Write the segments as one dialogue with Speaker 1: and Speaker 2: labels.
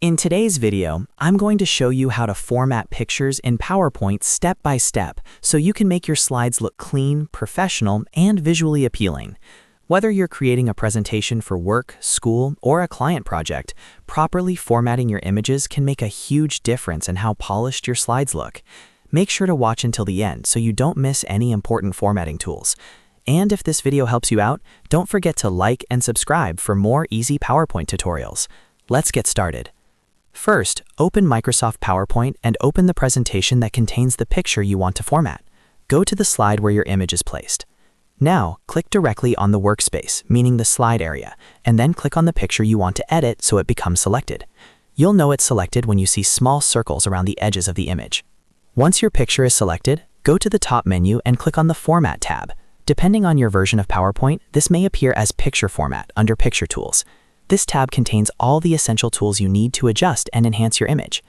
Speaker 1: In today's video, I'm going to show you how to format pictures in PowerPoint step by step so you can make your slides look clean, professional, and visually appealing. Whether you're creating a presentation for work, school, or a client project, properly formatting your images can make a huge difference in how polished your slides look. Make sure to watch until the end so you don't miss any important formatting tools. And if this video helps you out, don't forget to like and subscribe for more easy PowerPoint tutorials. Let's get started. First, open Microsoft PowerPoint and open the presentation that contains the picture you want to format. Go to the slide where your image is placed. Now, click directly on the workspace, meaning the slide area, and then click on the picture you want to edit so it becomes selected. You'll know it's selected when you see small circles around the edges of the image. Once your picture is selected, go to the top menu and click on the Format tab. Depending on your version of PowerPoint, this may appear as Picture Format under Picture Tools. This tab contains all the essential tools you need to adjust and enhance your image.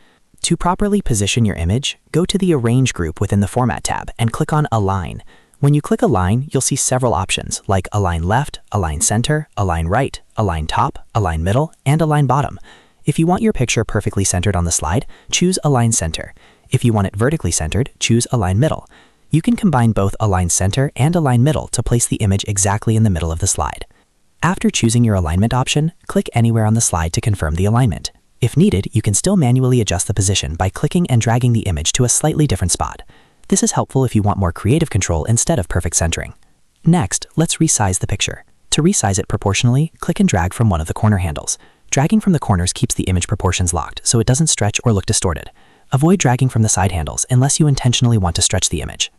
Speaker 1: To properly position your image, go to the Arrange group within the Format tab and click on Align. When you click Align, you'll see several options like Align Left, Align Center, Align Right, Align Top, Align Middle, and Align Bottom. If you want your picture perfectly centered on the slide, choose Align Center. If you want it vertically centered, choose Align Middle. You can combine both Align Center and Align Middle to place the image exactly in the middle of the slide. After choosing your alignment option, click anywhere on the slide to confirm the alignment. If needed, you can still manually adjust the position by clicking and dragging the image to a slightly different spot. This is helpful if you want more creative control instead of perfect centering. Next, let's resize the picture. To resize it proportionally, click and drag from one of the corner handles. Dragging from the corners keeps the image proportions locked so it doesn't stretch or look distorted. Avoid dragging from the side handles unless you intentionally want to stretch the image.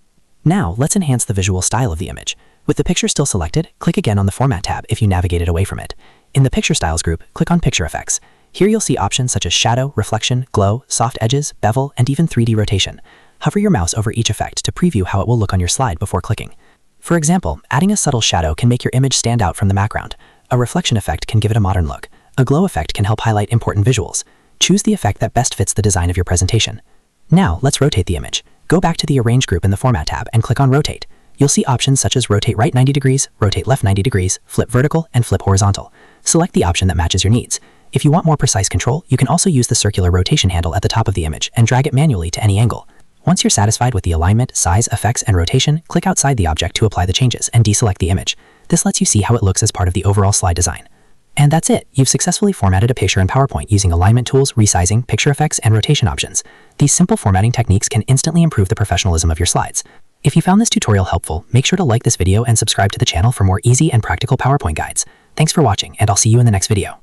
Speaker 1: Now, let's enhance the visual style of the image. With the picture still selected, click again on the Format tab if you navigated away from it. In the Picture Styles group, click on Picture Effects. Here you'll see options such as shadow, reflection, glow, soft edges, bevel, and even 3D rotation. Hover your mouse over each effect to preview how it will look on your slide before clicking. For example, adding a subtle shadow can make your image stand out from the background. A reflection effect can give it a modern look. A glow effect can help highlight important visuals. Choose the effect that best fits the design of your presentation. Now, let's rotate the image. Go back to the Arrange group in the Format tab and click on Rotate. You'll see options such as rotate right 90 degrees, rotate left 90 degrees, flip vertical, and flip horizontal. Select the option that matches your needs. If you want more precise control, you can also use the circular rotation handle at the top of the image and drag it manually to any angle. Once you're satisfied with the alignment, size, effects, and rotation, click outside the object to apply the changes and deselect the image. This lets you see how it looks as part of the overall slide design. And that's it. You've successfully formatted a picture in PowerPoint using alignment tools, resizing, picture effects, and rotation options. These simple formatting techniques can instantly improve the professionalism of your slides. If you found this tutorial helpful, make sure to like this video and subscribe to the channel for more easy and practical PowerPoint guides. Thanks for watching, and I'll see you in the next video.